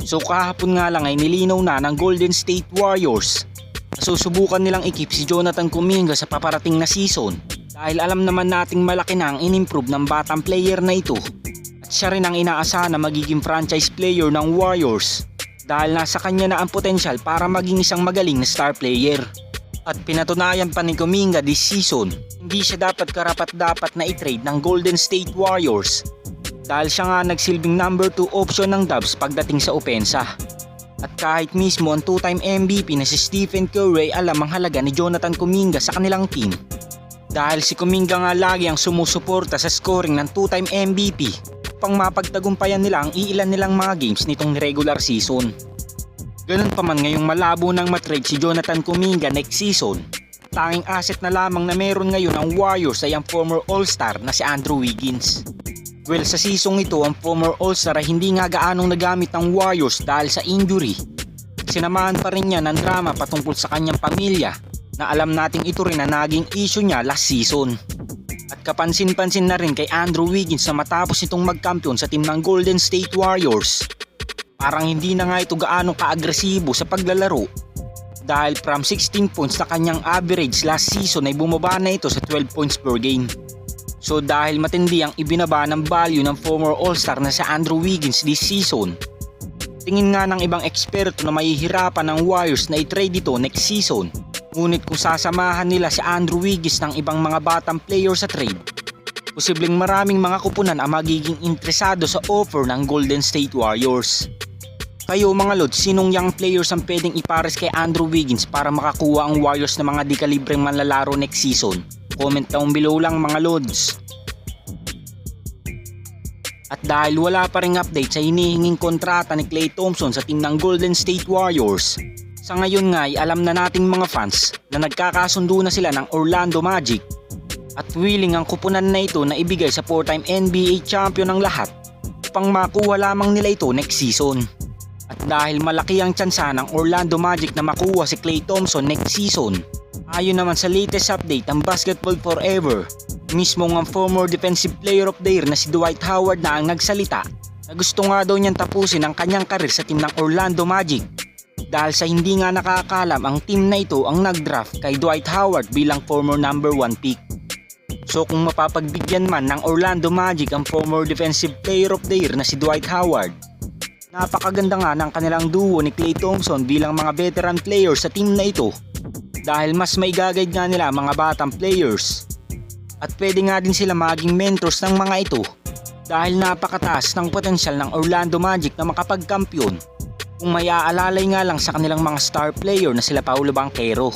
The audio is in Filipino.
So kahapon nga lang ay nilinaw na ng Golden State Warriors na susubukan nilang ikip si Jonathan Kuminga sa paparating na season dahil alam naman nating malaki na ang in-improve ng batang player na ito at siya rin ang inaasahan na magiging franchise player ng Warriors dahil nasa kanya na ang potensyal para maging isang magaling na star player. At pinatunayan pa ni Kuminga this season, hindi siya dapat karapat-dapat na i-trade ng Golden State Warriors dahil siya nga nagsilbing number 2 option ng Dubs pagdating sa opensa. At kahit mismo ang 2-time MVP na si Stephen Curry alam ang halaga ni Jonathan Kuminga sa kanilang team. Dahil si Kuminga nga lagi ang sumusuporta sa scoring ng 2-time MVP upang mapagtagumpayan nila ang iilan nilang mga games nitong regular season. Ganun pa man ngayong malabo nang matrade si Jonathan Kuminga next season, tanging asset na lamang na meron ngayon ang Warriors ay ang former All-Star na si Andrew Wiggins. Well, sa seasong ito ang former All-Star ay hindi nga gaanong nagamit ng Warriors dahil sa injury. Sinamahan pa rin niya ng drama patungkol sa kanyang pamilya na alam nating ito rin na naging issue niya last season. At kapansin-pansin na rin kay Andrew Wiggins na matapos itong magkampiyon sa team ng Golden State Warriors, parang hindi na nga ito gaanong kaagresibo sa paglalaro dahil from 16 points na kanyang average last season ay bumaba na ito sa 12 points per game. So dahil matindi ang ibinaba ng value ng former All-Star na si Andrew Wiggins this season, tingin nga ng ibang eksperto na mahihirapan ng Warriors na i-trade ito next season. Ngunit kung sasamahan nila si Andrew Wiggins ng ibang mga batang player sa trade, posibleng maraming mga kupunan ang magiging interesado sa offer ng Golden State Warriors. Kayo mga Lods, sinong young players ang pwedeng ipares kay Andrew Wiggins para makakuha ang Warriors ng mga di-kalibreng manlalaro next season? Comment down below lang mga Lods. At dahil wala pa ring update sa hinihinging kontrata ni Klay Thompson sa team ng Golden State Warriors, sa ngayon nga ay alam na nating mga fans na nagkakasundo na sila ng Orlando Magic at willing ang kupunan na ito na ibigay sa 4-time NBA champion ng lahat upang makuha lamang nila ito next season. At dahil malaki ang tsansa ng Orlando Magic na makuha si Klay Thompson next season, ayon naman sa latest update ng Basketball Forever, mismo ang former Defensive Player of the Year na si Dwight Howard na ang nagsalita na gusto nga daw niyang tapusin ang kanyang karir sa team ng Orlando Magic dahil sa hindi nga nakakalam ang team na ito ang nagdraft kay Dwight Howard bilang former number 1 pick. So kung mapapagbigyan man ng Orlando Magic ang former Defensive Player of the Year na si Dwight Howard, napakaganda nga ng kanilang duo ni Klay Thompson bilang mga veteran players sa team na ito dahil mas may gagawid nga nila mga batang players at pwede nga din sila maging mentors ng mga ito dahil napakataas ng potensyal ng Orlando Magic na makapagkampiyon kung may aalalay nga lang sa kanilang mga star player na sila Paolo Banchero.